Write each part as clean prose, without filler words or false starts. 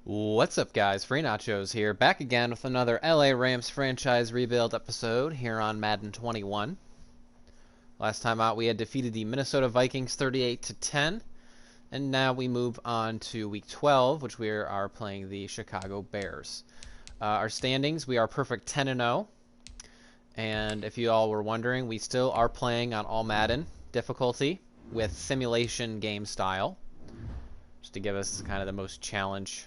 What's up, guys? Free Nachos here, back again with another LA Rams franchise rebuild episode here on Madden 21. Last time out, we had defeated the Minnesota Vikings 38-10, and now we move on to Week 12, which we are playing the Chicago Bears. Our standings, we are perfect 10-0, and if you all were wondering, we still are playing on all Madden difficulty with simulation game style, just to give us kind of the most challenge.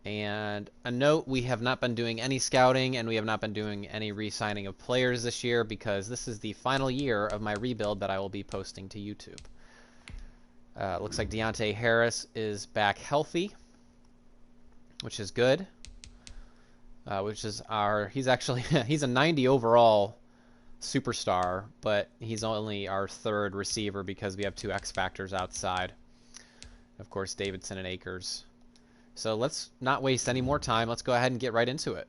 And a note, we have not been doing any scouting and we have not been doing any re-signing of players this year because this is the final year of my rebuild that I will be posting to YouTube. Looks like Deontay Harris is back healthy, which is good. He's actually, he's a 90 overall superstar, but he's only our third receiver because we have two X Factors outside. Of course, Davidson and Akers. So let's not waste any more time. Let's go ahead and get right into it.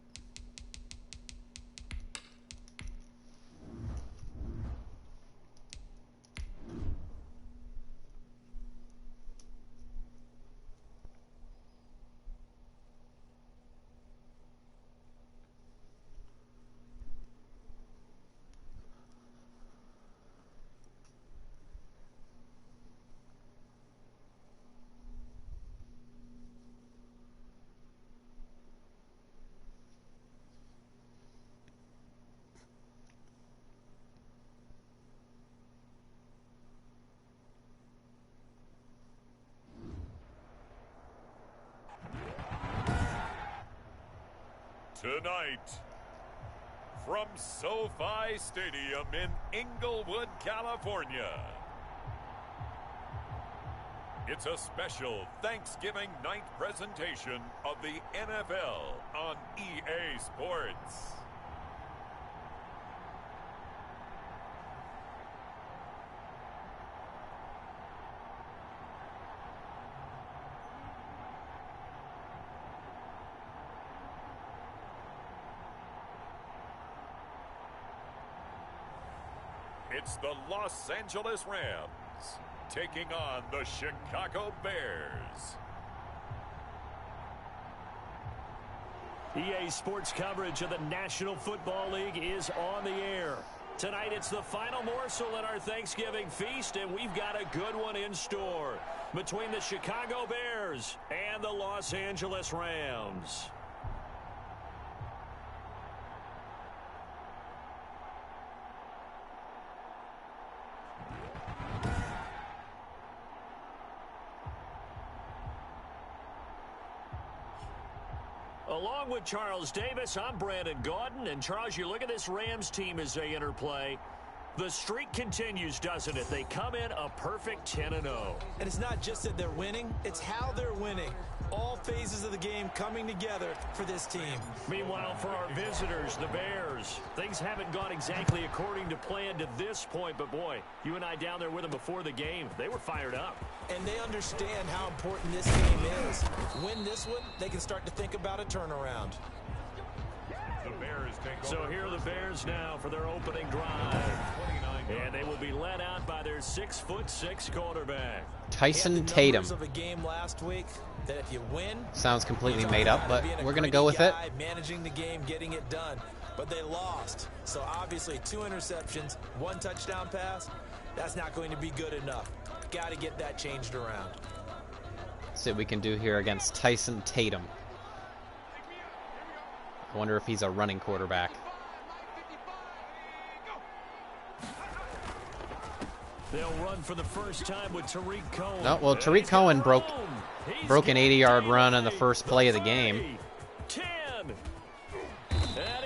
Tonight, from SoFi Stadium in Inglewood, California, it's a special Thanksgiving night presentation of the NFL on EA Sports. It's the Los Angeles Rams taking on the Chicago Bears. EA Sports coverage of the National Football League is on the air. Tonight it's the final morsel in our Thanksgiving feast, and we've got a good one in store between the Chicago Bears and the Los Angeles Rams. Along with Charles Davis, I'm Brandon Gaudin. And Charles, you look at this Rams team as they interplay. The streak continues, doesn't it? They come in a perfect 10-0. And it's not just that they're winning, it's how they're winning. All phases of the game coming together for this team. Meanwhile, for our visitors, the Bears, things haven't gone exactly according to plan to this point. But, boy, you and I down there with them before the game, they were fired up. And they understand how important this game is. Win this one, they can start to think about a turnaround. So here are the Bears now for their opening drive. And they will be led out by their 6'6" quarterback. Tyson Tatum. Of a game last week that if you win, sounds completely made up, but we're going to go with it. Managing the game, getting it done. But they lost. So obviously 2 interceptions, 1 touchdown pass, that's not going to be good enough. Got to get that changed around. See what we can do here against Tyson Tatum. I wonder if he's a running quarterback. They'll run for the first time with Tariq Cohen. No, well, Tariq Cohen broke an 80-yard run on the first play of the game. 10.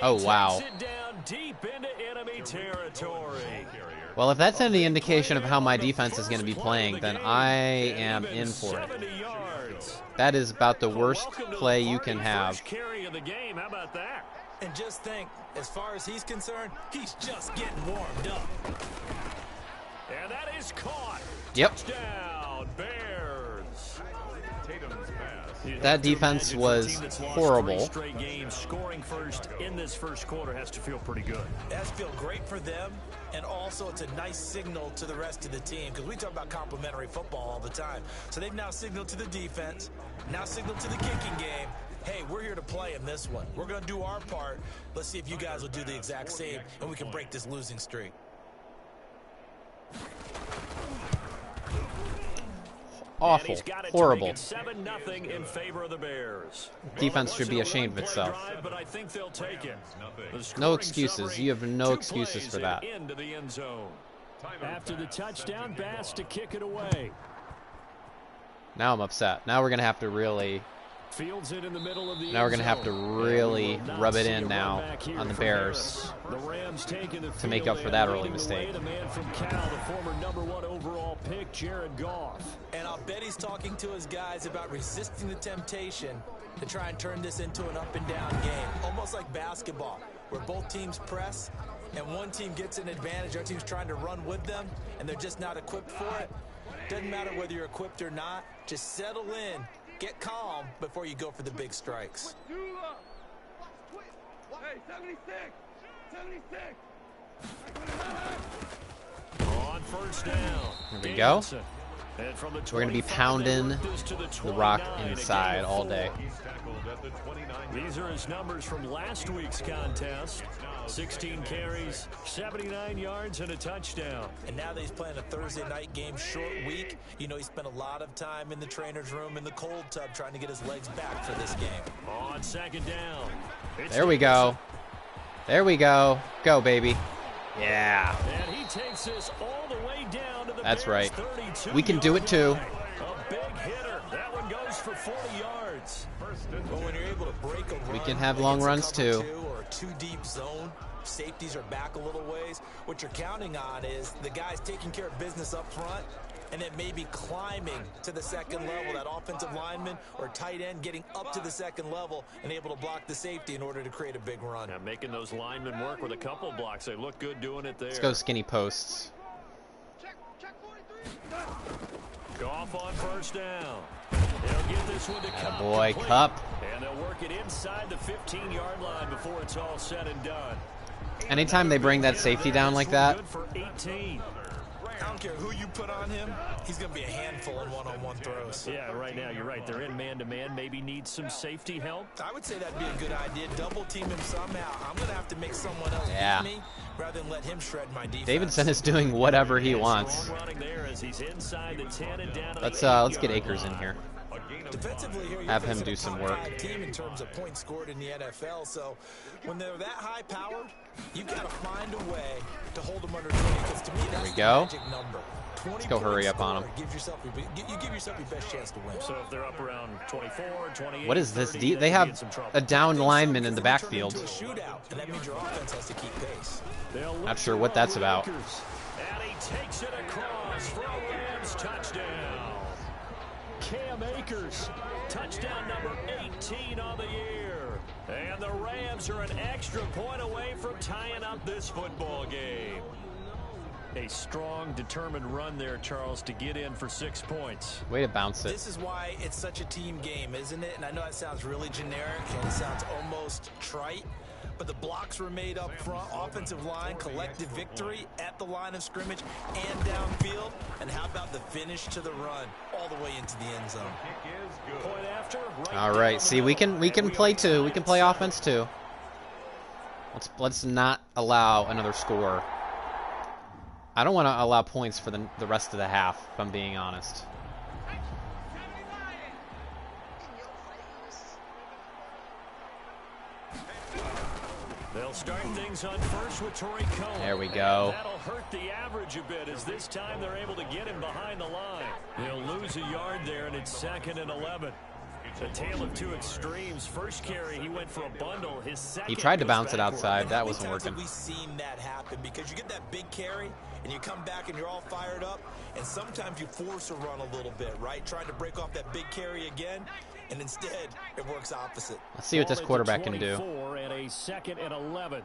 Oh, wow. It down deep into enemy territory. Well, if that's any indication of how my defense is going to be playing, then I am in for it. That is about the worst play you can have. Carry of the game. How about that? And just think, as far as he's concerned, he's just getting warmed up. And that is caught. Yep. Touchdown, Bears. That defense was horrible. Straight games, scoring first in this first quarter has to feel pretty good. That's feel great for them, and also it's a nice signal to the rest of the team, because we talk about complimentary football all the time. So they've now signaled to the defense, now signaled to the kicking game, hey, we're here to play in this one. We're going to do our part. Let's see if you guys will do the exact same, and we can break this losing streak. Awful. Horrible. 7-0 in favor of the Bears. Defense should be ashamed of itself. Drive, but I think they'll take it. No excuses. You have no excuses for that. Into the end zone. After the touchdown, Bass to kick it away. Now I'm upset. Now we're going to have to really... Fields it in the middle of the Now we're going to have to really rub it in now on the Bears to make up for that early mistake. The man from Cal, the former #1 overall pick, Jared Goff. And I'll bet he's talking to his guys about resisting the temptation to try and turn this into an up-and-down game. Almost like basketball, where both teams press, and one team gets an advantage, our team's trying to run with them, and they're just not equipped for it. Doesn't matter whether you're equipped or not, just settle in. Get calm before you go for the big strikes. Hey, 76! 76! On first down. There we go. We're going to be pounding the rock inside all day. These are his numbers from last week's contest. 16 carries, 79 yards, and a touchdown. And now that he's playing a Thursday night game, short week, you know he spent a lot of time in the trainer's room in the cold tub trying to get his legs back for this game. On second down. There we go. There we go. Go, baby. Yeah. And he takes this all the way down to the That's Bears' right. We can do it too. A big hitter. That one goes for 40 yards. But when you're able to break a run, We can have long runs too. Or a two-deep zone, safeties are back a little ways. What you're counting on is the guys taking care of business up front, and then maybe climbing to the second level, that offensive lineman or tight end getting up to the second level and able to block the safety in order to create a big run. Now making those linemen work with a couple blocks. They look good doing it there. Let's go skinny posts. Goff on first down. They'll get this one to Cup. Boy, complete. Cup. And they'll work it inside the 15-yard line before it's all said and done. Anytime they bring that safety down like that, Good for 18. I don't care who you put on him, he's going to be a handful in one-on-one throws. Yeah, right now, you're right. They're in man-to-man. Maybe need some safety help. I would say that'd be a good idea. Double team him somehow. I'm going to have to make someone else beat me rather than let him shred my defense. Davidson is doing whatever he wants. Strong running there as he's inside the 10 and down to the Let's get Akers in here. Defensively here, Have him do some work. Team in terms of points scored in the NFL. So when they're that high powered, you've got to find a way to hold them under 20. Because to me, that's the magic number. Let's go hurry up on him. You give yourself your best chance to win. So if they're up around 24, 28, What is this? 30, They have a down lineman in the backfield. Into a shootout, and that means your offense has to keep pace. Not sure what that's about. And he takes it across for a Rams touchdown. Cam Akers, touchdown number 18 on the year. And the Rams are an extra point away from tying up this football game. A strong, determined run there, Charles, to get in for 6 points. Way to bounce it. This is why it's such a team game, isn't it? And I know that sounds really generic and it sounds almost trite, but the blocks were made up front, offensive line, collective victory at the line of scrimmage and downfield. And how about the finish to the run all the way into the end zone? Point after. All right, see, we can play too. We can play offense too. Let's not allow another score. I don't want to allow points for the rest of the half, if I'm being honest. They'll start things on first with Torrey Cohen. There we go. That'll hurt the average a bit as this time they're able to get him behind the line. They'll lose a yard there, and it's 2nd and 11. The tale of two extremes. First carry, he went for a bundle. His second, He tried to goes bounce it backward. outside. That wasn't How many working. times have we seen that happen? Because you get that big carry, and you come back and you're all fired up, and sometimes you force a run a little bit, right? Trying to break off that big carry again, and instead it works opposite. Let's see what this quarterback can do. And a 2nd and 11.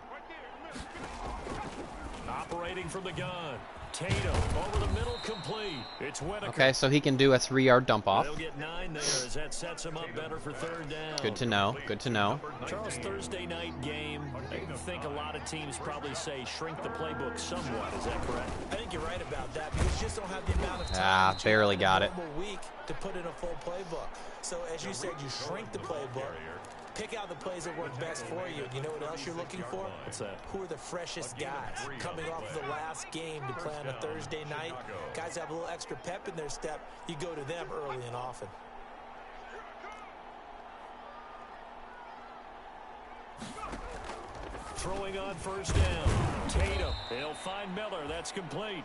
Operating from the gun. Tatum over the middle, complete. It's Whitaker. Okay, so he can do a 3-yard dump off. They'll get 9 there as that sets him up better for third down. Good to know. Good to know. Charles, Thursday night game, I think a lot of teams probably say shrink the playbook somewhat. Is that correct? I think you're right about that because you just don't have the amount of time barely got it. week to put in a full playbook. So as you said, you shrink the playbook. Pick out the plays that work best for you. You know what else you're looking for? What's that? Who are the freshest guys? Coming off of the last game to play on a Thursday night, guys have a little extra pep in their step. You go to them early and often. Throwing on first down. Tatum. They'll find Miller. That's complete.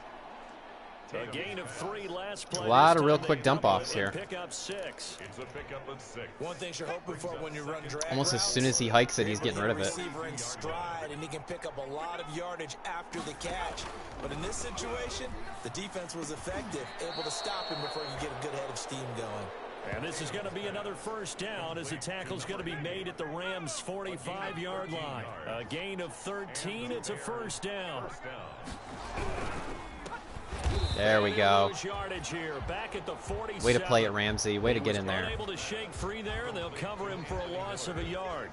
A gain of 3 last play. A lot of real quick dump offs here. Pick up 6. It's a pickup of 6. One thing you're hoping for when you run drag Almost as routes, soon as he hikes it, he's getting rid of it. receiver in stride, and he can pick up a lot of yardage after the catch. But in this situation, the defense was effective, able to stop him before you get a good head of steam going. And this is going to be another first down as the tackle's going to be made at the Rams' 45-yard line. A gain of 13. It's a first down. There we go. Here, back at the 47. Way to play it, Ramsey. Way to get in there. Able to shake free there, and they'll cover him for a loss of a yard.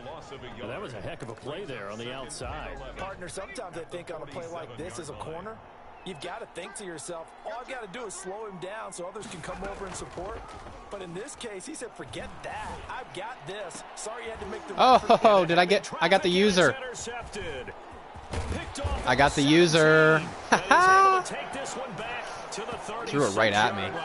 Well, that was a heck of a play there on the outside. Partner, sometimes I think on a play like this as a corner, you've got to think to yourself, all I've got to do is slow him down so others can come over and support. But in this case, he said, forget that. I've got this. Sorry you had to make the Oh, did I got the user. I got the user. Threw it right at me.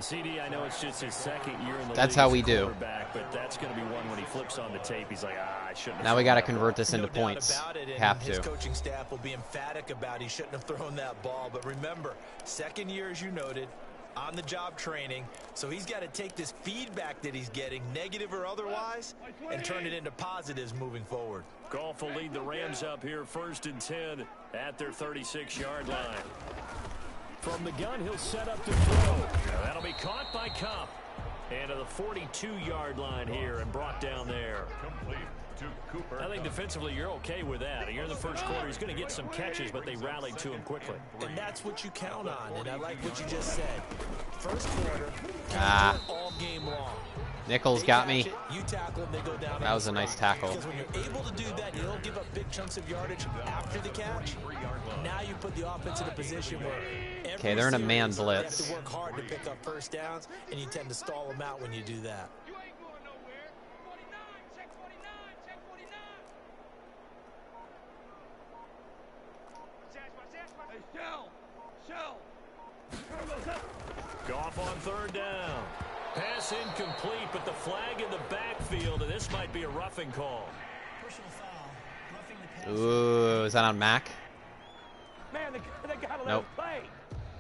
CD, I know it's just his second year in the That's league how as we a do. quarterback, but that's going to be one when he flips on the tape. He's like, I shouldn't have Now we thrown got to that convert ball. this into No doubt points. about it, and Have his to. coaching staff will be emphatic about he shouldn't have thrown that ball. But remember, second year, as you noted, on-the-job training. So he's got to take this feedback that he's getting, negative or otherwise, and turn it into positives moving forward. Goff will lead the Rams up here 1st and 10 at their 36-yard line. From the gun, he'll set up to throw. Now that'll be caught by Cup. And to the 42-yard line here and brought down there. Complete to Cooper. I think defensively you're okay with that. You're in the first quarter. He's going to get some catches, but they rallied to him quickly. And that's what you count on, and I like what you just said. First quarter, all game long. Nichols got me. You tackle them, they go down. That was a nice tackle. Because when you're able to do that, you don't give up big chunks of yardage after the catch. Now you put the offense in a position where Okay, they're in a man series, blitz. They have to work hard to pick up first downs, and you tend to stall them out when you do that. You ain't going nowhere. 49, check 49, check 49. Hey, Shell. Turbo's up. Goff on third down. Pass incomplete, but the flag in the backfield, and this might be a roughing call. Personal foul. Roughing the pass. Ooh, is that on Mac? Man, they got to let Nope. him play.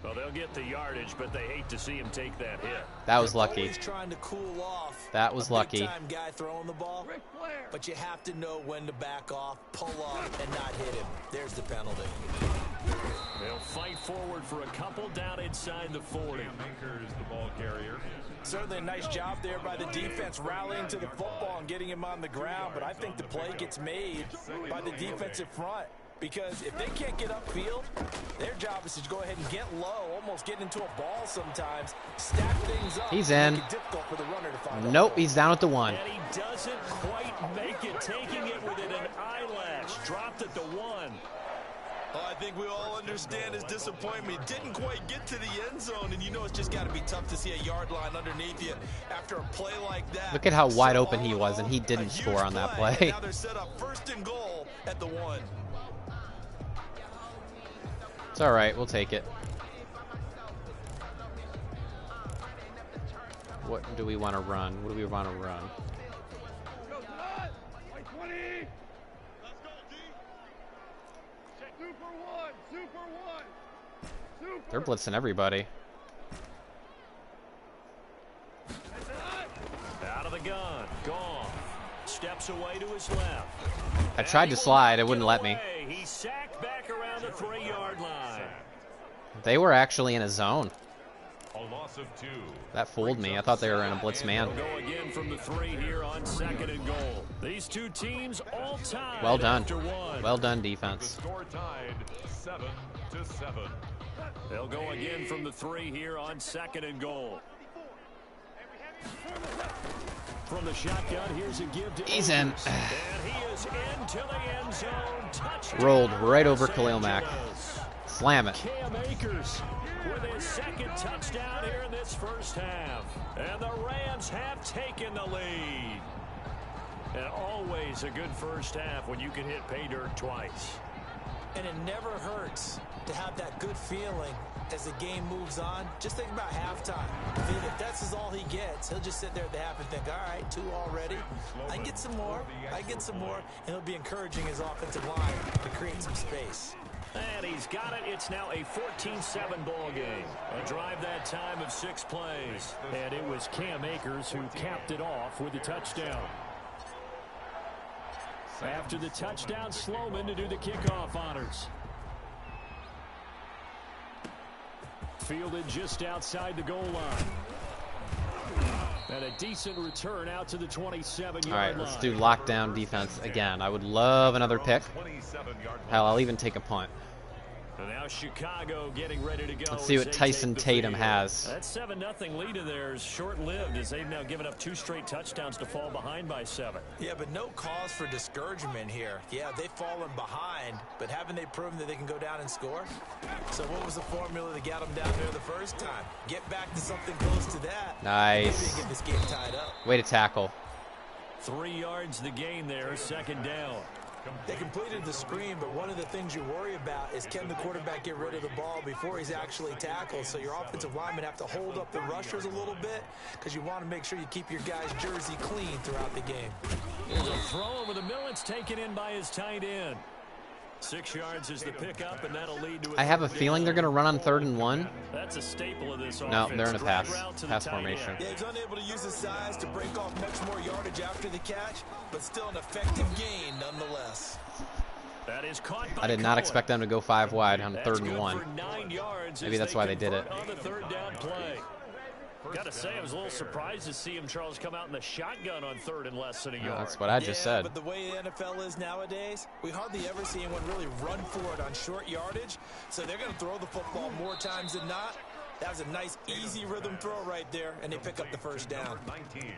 Well, they'll get the yardage, but they hate to see him take that hit. That was You're lucky. always trying to cool off. That was lucky. Big-time guy throwing the ball. Ric Flair. But you have to know when to back off, pull off, and not hit him. There's the penalty. They'll fight forward for a couple down inside the 40. Maker is the ball carrier. Certainly a nice job there by the defense rallying to the football and getting him on the ground, but I think the play gets made by the defensive front. Because if they can't get upfield, their job is to go ahead and get low, almost get into a ball sometimes, stack things up. He's in. Make it difficult for the runner to find Nope, he's down at the 1. And he doesn't quite make it, taking it within an eyelash. Dropped at the 1. Oh, I think we all understand his disappointment. He didn't quite get to the end zone, and you know it's just got to be tough to see a yard line underneath you after a play like that. Look at how wide So open he all in was, and he all, didn't a huge score on that play. play. And now they're set up 1st and goal at the 1. It's all right. We'll take it. What do we want to run? What do we want to run? Go to that. Like 20. Let's go, D. Super one. Super. They're blitzing everybody. Out of the gun. Gone. Steps away to his left. I tried to slide. It wouldn't let me. He sacked back around the 3-yard line. They were actually in a zone. A loss loss of 2. That fooled me. I thought they were in a blitz man. They'll go again from the 3 here on 2nd and goal. These two teams all tied. Well done. After 1. Well done, The defense. score tied 7-7. They'll go again from the 3 here on 2nd and goal. From the shotgun, here's a give to He's in. Akers. And he is into the end zone. Touchdown. Rolled right over Los Khalil Mack. Angeles. Slam it. Cam Akers with his 2nd touchdown here in this first half. And the Rams have taken the lead. And always a good first half when you can hit pay dirt twice. And it never hurts to have that good feeling as the game moves on. Just think about halftime. If that's all he gets, he'll just sit there at the half and think, all right, 2 already. I can get some more. I can get some more. And he'll be encouraging his offensive line to create some space. And he's got it. It's now a 14-7 ball game. A drive that time of 6 plays. And it was Cam Akers who capped it off with a touchdown. After the touchdown, Sloman to do the kickoff honors. Fielded just outside the goal line. And a decent return out to the 27-yard line. All right, let's do lockdown defense again. I would love another pick. Hell, I'll even take a punt. And now Chicago getting ready to go. Let's see what as they Tyson take the Tatum field. has. That 7-0 lead of theirs short-lived as they've now given up 2 straight touchdowns to fall behind by 7. Yeah, but no cause for discouragement here. Yeah, they've fallen behind, but haven't they proven that they can go down and score? So what was the formula that got them down there the first time? Get back to something close to that. Nice. Maybe get this game tied up. Way to tackle. 3 yards the gain there, 2nd down. They completed the screen, but one of the things you worry about is can the quarterback get rid of the ball before he's actually tackled? So your offensive linemen have to hold up the rushers a little bit because you want to make sure you keep your guy's jersey clean throughout the game. Here's a throw over the middle. It's taken in by his tight end. 6 yards is the pickup, and that'll lead to a I have a third feeling down. they're going to run on 3rd and 1. That's a staple of this No, offense. they're in a Drag pass route to the pass tight end. formation. Yeah, he's unable to use his size to break off much more yardage after the catch, but still an effective gain nonetheless. That is caught by I did not Cohen. expect them to go 5 wide on That's 3rd and good 1. for 9 yards Maybe as that's they why they did it. convert on the 3rd down play. Got to say, I was a little surprised to see him, Charles, come out in the shotgun on 3rd and less than a yard. That's what I just said. But the way the NFL is nowadays, we hardly ever see anyone really run for it on short yardage. So they're going to throw the football more times than not. That was a nice, easy rhythm throw right there, and they pick up the first down.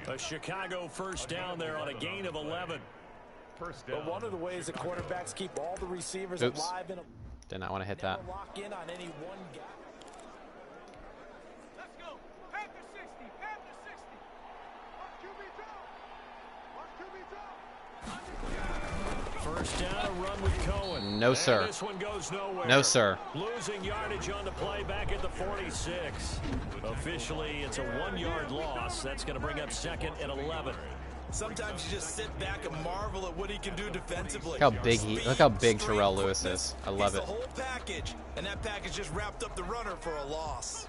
A Chicago first down there on a gain of 11. But one of the ways the quarterbacks keep all the receivers Oops. alive and Did not want to hit that. never lock in on any one guy. Let's go. Panther 60. Panther 60. Watch QB draw. Watch QB draw. First down, a run with Cohen. No, And sir. this one goes nowhere. No, sir. Losing yardage on the play back at the 46. Officially, it's a 1-yard loss. That's going to bring up 2nd and 11. Sometimes you just sit back and marvel at what he can do defensively. Look how big look how big Speed, Terrell Lewis quickness. is. I love He's it. the whole package, and that package just wrapped up the runner for a loss.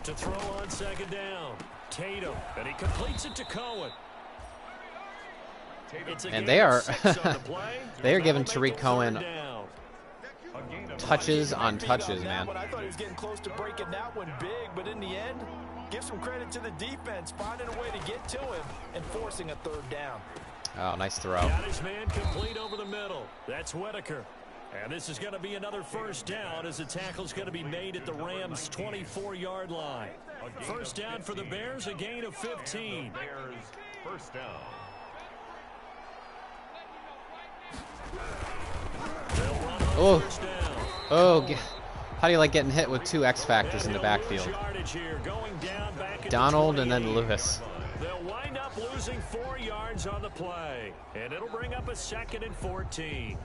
To throw on 2nd down. Tatum, and he completes it to Cohen. It's a And gain they of are 6 on the play. they are That'll giving make Tariq it 3rd Cohen down. touches on Beat touches, that man. one. I thought he was getting close to breaking that one big, but in the end, give some credit to the defense, finding a way to get to him and forcing a 3rd down. Oh, nice throw. Got his man complete over the middle. That's Whitaker. And this is going to be another first down as the tackle's going to be made at the Rams' 24-yard line. First down for the Bears, a gain of 15. Bears first down. They'll run on Oh. first down. Oh, how do you like getting hit with 2 X factors in the backfield? Yardage here, going down back at the Donald and then 28. Lewis. They'll wind up losing 4 yards on the play, and it'll bring up a 2nd and 14.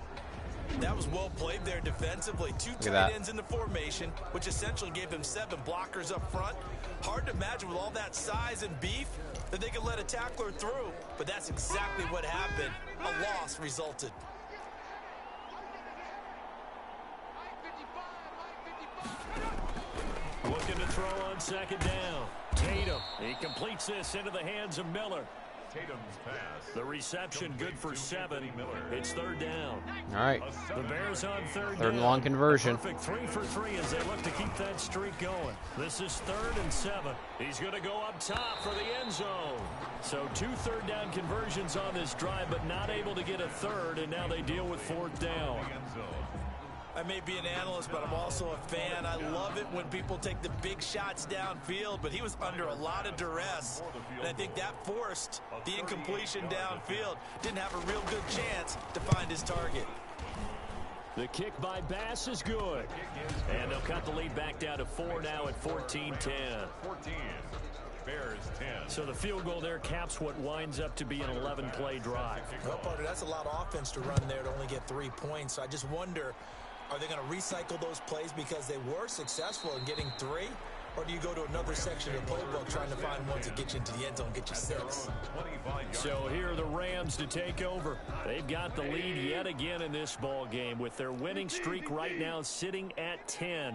That was well played there defensively. 2 at tight that. ends in the formation, which essentially gave them 7 blockers up front. Hard to imagine with all that size and beef that they could let a tackler through, but that's exactly what happened. A loss resulted. Looking to throw on 2nd down. Tatum, he completes this into the hands of Miller. The reception good for 7. It's third down. All right. The Bears on third and down. long conversion. Perfect 3 for 3 as they look to keep that streak going. This is 3rd and 7. He's going to go up top for the end zone. So 2 third down conversions on this drive, but not able to get a third, and now they deal with 4th down. I may be an analyst, but I'm also a fan. I love it when people take the big shots downfield, but he was under a lot of duress, and I think that forced the incompletion downfield. Didn't have a real good chance to find his target. The kick by Bass is good, and they'll cut the lead back down to 4 now at 14-10. 14. Bears 10. So the field goal there caps what winds up to be an 11-play drive. Well, partner, that's a lot of offense to run there to only get 3 points. So I just wonder, are they going to recycle those plays because they were successful in getting 3? Or do you go to another section of the playbook trying to find ones that get you into the end zone, get you 6? So here are the Rams to take over. They've got the lead yet again in this ball game with their winning streak right now sitting at 10.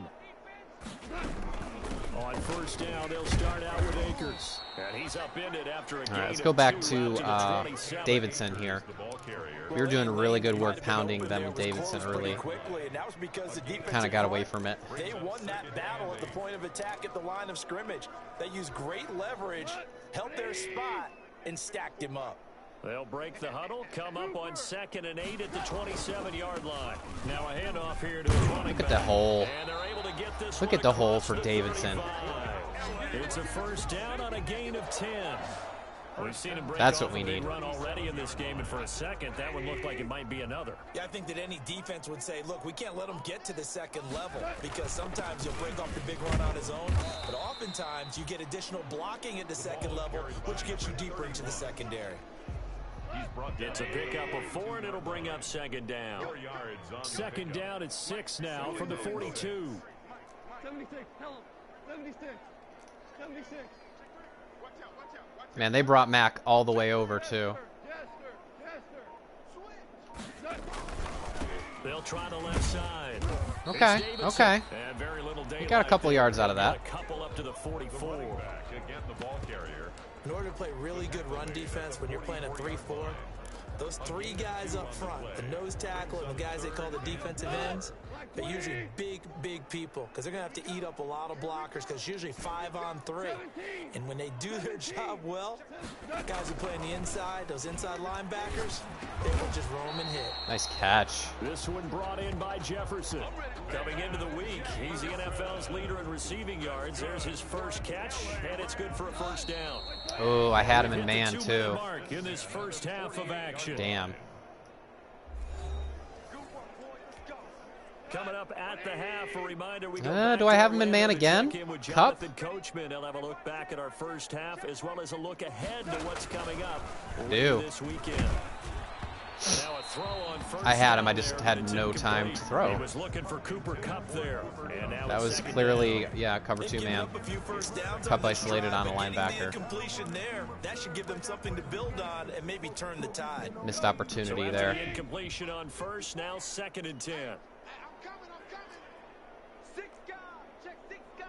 On first down, they'll start out with Akers. And he's upended after a gain. All right, let's go back of to 2 out the 27. Davidson here. We were doing really good work pounding them with Davidson early. Kind of got away from it. They won that battle at the point of attack at the line of scrimmage. They used great leverage, held their spot, and stacked him up. They'll break the huddle, come up on 2nd and 8 at the 27-yard line. Now a handoff here to the running Look at the hole. And they're able to get this Look at the hole for Davidson. It's a first down on a gain of 10. We've seen him break That's off what we a big need. run already in this game, and for a second, that one looked like it might be another. Yeah, I think that any defense would say, look, we can't let him get to the 2nd level because sometimes he'll break off the big run on his own, but oftentimes you get additional blocking at the 2nd level, which gets you deeper into the secondary. It's a pickup of 4, and it'll bring up 2nd down. 2nd down at 6 now from the 42. 76, tell him. 76. 76. Man, they brought Mac all the way over, too. Yes, sir. Yes, sir. They'll try the left side. Okay, okay. And very little He got a couple yards out of that. A couple up to the 44. Again, the ball carrier. In order to play really good run defense when you're playing a 3-4, those 3 guys up front, the nose tackle and the guys they call the defensive ends, they're usually big people because they're going to have to eat up a lot of blockers because it's usually 5 on 3. And when they do their job well, guys who play on the inside, those inside linebackers, they will just roam and hit. Nice catch. This one brought in by Jefferson. Coming into the week, he's the NFL's leader in receiving yards. There's his first catch, and it's good for a first down. Oh, I had him in man, too. Mark in this first half of action. Damn. Coming up at the half, a reminder we Do I have him in man again? Cup? Coachman. He'll have a look back at our first half as well as a look ahead to what's coming up this weekend. Now a throw on first. I had him. I just had no time to throw. He was looking for Cooper Kupp there. And now That was clearly, yeah, cover 2 man. Kupp isolated on a linebacker. There, that should give them something to build on and maybe turn the tide. Missed opportunity there. The incompletion on first, now 2nd and 10. I'm coming. 6 guys. Check 6 guys.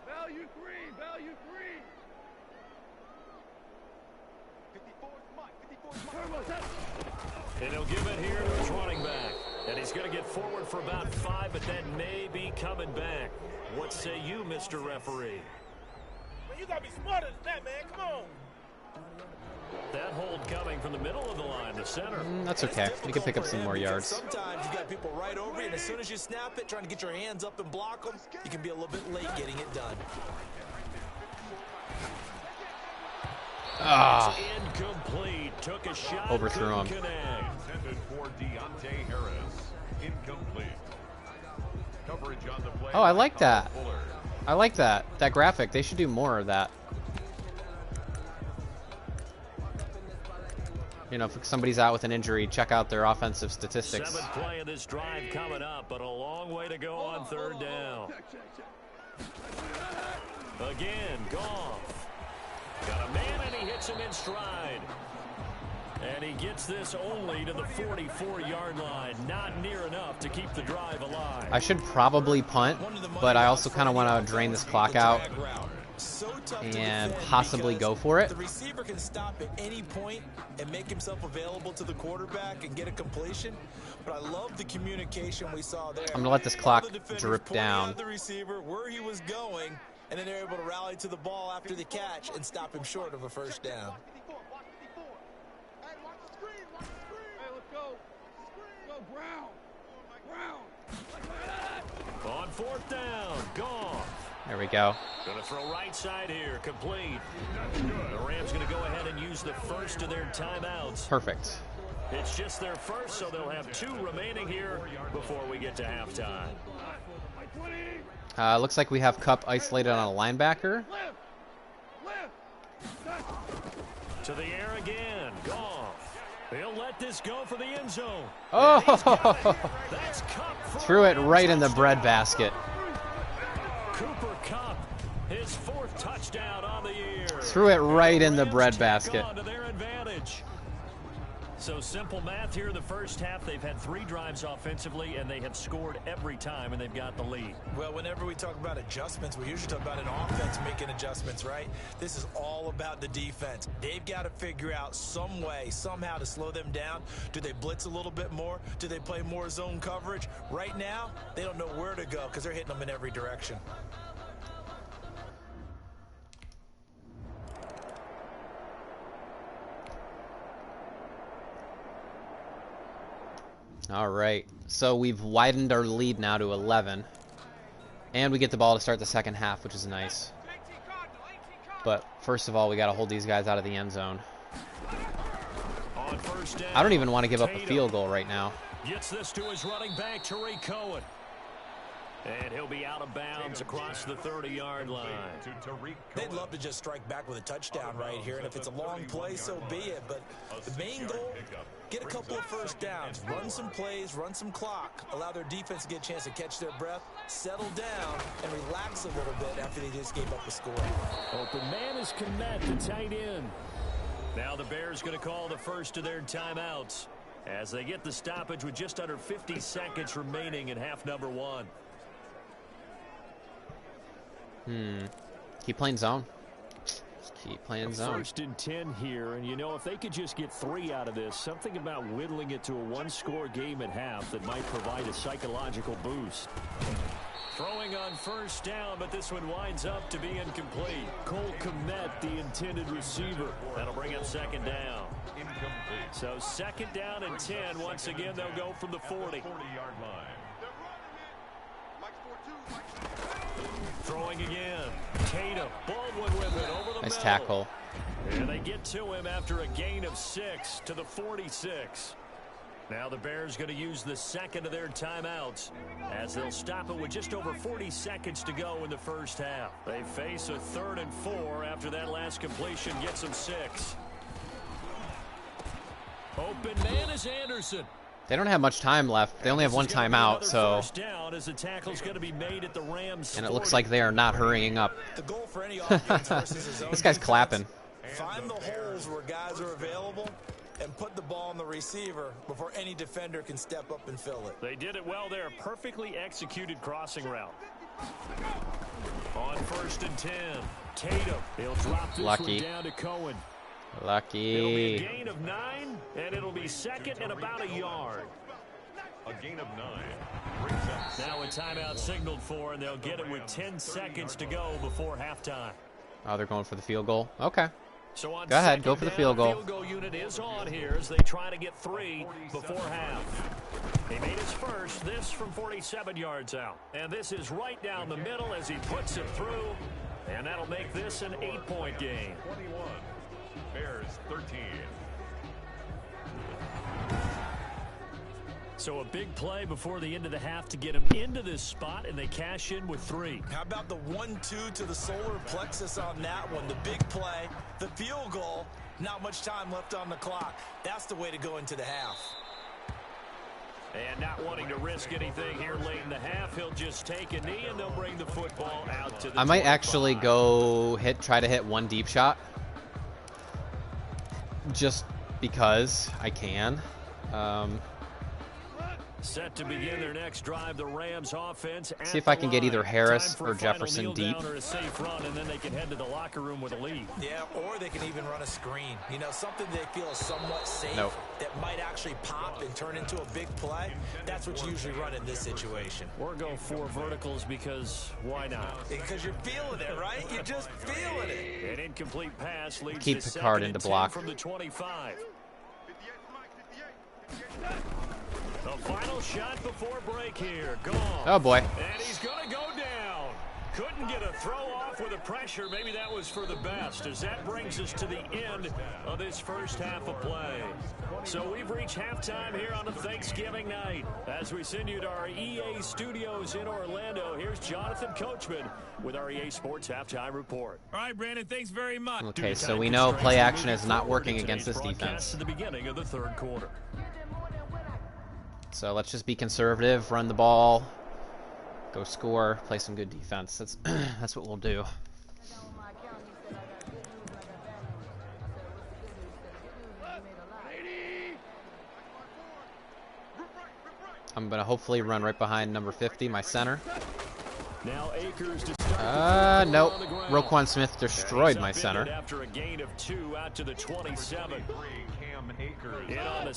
Value 3. Value 3. 54's Mike. And he'll give it here to his running back. And he's going to get forward for about 5, but that may be coming back. What say you, Mr. Referee? Man, you gotta be smarter than that, man. Come on. That hold coming from the middle of the line, the center. That's okay. We can pick up some more yards. Sometimes you got people right over you, and as soon as you snap it, trying to get your hands up and block them, you can be a little bit late getting it done. Ah, Incomplete. Took a shot. Overthrew him. couldn't connect. Intended for Deontay Harris. Incomplete. Coverage on the play. Oh, I like that. Fuller. I like that. That graphic. They should do more of that. You know, if somebody's out with an injury, check out their offensive statistics. 7th play of this drive coming up, but a long way to go on 3rd down. Again, Goff. Got a man, and he hits him in stride. And he gets this only to the 44-yard line. Not near enough to keep the drive alive. I should probably punt, but I also kind of want to drain this clock out. So tough to and defend possibly because go for it. the receiver can stop at any point and make himself available to the quarterback and get a completion. But I love the communication we saw there. I'm going to let this All clock the defenders drip pointing down. at the receiver where he was going, and then they're able to rally to the ball after the catch and stop him short of a first down. Hey, let's go. Go, Brown. Brown. On fourth down, Goff. There we go. Gonna throw right side here, complete. The Rams gonna go ahead and use the first of their timeouts. Perfect. It's just their first, so they'll have 2 remaining here before we get to halftime. Looks like we have Cup isolated on a linebacker. To the air again, Goff. He'll let this go for the end zone. Oh! That's Kupp for Threw it a right in the touchdown. breadbasket. Cooper Kupp, his 4th touchdown on the year. Threw it right in the Rams breadbasket. tack on to their advantage. So simple math here in the first half. They've had 3 drives offensively, and they have scored every time, and they've got the lead. Well, whenever we talk about adjustments, we usually talk about an offense making adjustments, right? This is all about the defense. They've got to figure out some way, somehow to slow them down. Do they blitz a little bit more? Do they play more zone coverage? Right now, they don't know where to go because they're hitting them in every direction. All right. So we've widened our lead now to 11. And we get the ball to start the second half, which is nice. But first of all, we got to hold these guys out of the end zone. On first down, I don't even want to give up a Tatum field goal right now. gets this to his running back, Tariq Cohen. And he'll be out of bounds across the 30-yard line. They'd love to just strike back with a touchdown right here, and if it's a long play, so be it. But the main goal, get a couple of first downs, run some plays, run some clock, allow their defense to get a chance to catch their breath, settle down, and relax a little bit after they just gave up the score. Open man is Komet, the tight end. Now the Bears going to call the first of their timeouts as they get the stoppage with just under 50 seconds remaining in half number 1. Keep playing zone. Just keep playing zone. First and 10 here, and you know, if they could just get 3 out of this, something about whittling it to a 1-score game at half that might provide a psychological boost. Throwing on first down, but this one winds up to be incomplete. Cole Kmet, the intended receiver. That'll bring up second down. So second down and 10. Once again, they'll go from the 40. Throwing again. Tatum. Baldwin with it over the Nice middle. tackle. And they get to him after a gain of 6 to the 46. Now the Bears going to use the second of their timeouts as they'll stop it with just over 40 seconds to go in the first half. They face a 3rd and 4 after that last completion gets them 6. Open man is Anderson. They don't have much time left. They only have one This is gonna be another timeout, so... first down as the tackle's going to be made at the Rams. And it looks 40. like they are not hurrying up. The goal for any offense versus his own This guy's defense, clapping. find the holes where guys are available and put the ball on the receiver before any defender can step up and fill it. They did it well there. Perfectly executed crossing route. On first and 10, Tatum. He'll drop this Lucky. one down to Cohen. It'll be a Lucky. gain of 9, and it'll be second and about a yard. A gain of 9 brings up Now a timeout signaled for, and they'll get it with 10 seconds to go before halftime. Oh, they're going for the field goal. Okay. So on Go ahead, second go for the down, field goal. Field goal unit is on here as they try to get 3 before half. He made his first, this from 47 yards out. And this is right down the middle as he puts it through. And that'll make this an 8-point game. 21. Bears 13. So a big play before the end of the half to get him into this spot, and they cash in with 3. How about the 1-2 to the solar plexus on that one? The big play, the field goal, not much time left on the clock. That's the way to go into the half. And not wanting to risk anything here late in the half, he'll just take a knee, and they'll bring the football out to the I might 25. actually go try to hit one deep shot. Just because I can. Set to begin their next drive, the Rams offense. See if I can get either Harris or or Jefferson deep. Or a safe run, and then they can head to the locker room with a lead. Yeah, or they can even run a screen. You know, something they feel is somewhat safe that might actually pop and turn into a big play. That's what you usually run in this situation. Or go 4 verticals because why not? Because you're feeling it, right? You're just feeling it. An incomplete pass leads Keep to Picard 2nd into and 10 block. from the 25. 58, Mike, 58. The final shot before break here. Gone. Oh boy. And he's going to go down. Couldn't get a throw off with the pressure. Maybe that was for the best, as that brings us to the end of this first half of play. So we've reached halftime here on a Thanksgiving night. As we send you to our EA studios in Orlando, here's Jonathan Coachman with our EA Sports Halftime Report. All right, Brandon, thanks very much. Okay, so we know play action is not working against this defense. At the beginning of the 3rd quarter. So let's just be conservative, run the ball, go score, play some good defense. That's that's what we'll do. I'm gonna hopefully run right behind number 50, my center. Now Akers to start nope. Roquan Smith destroyed my center. After a gain of 2 out to the 27. Cam Akers. In on the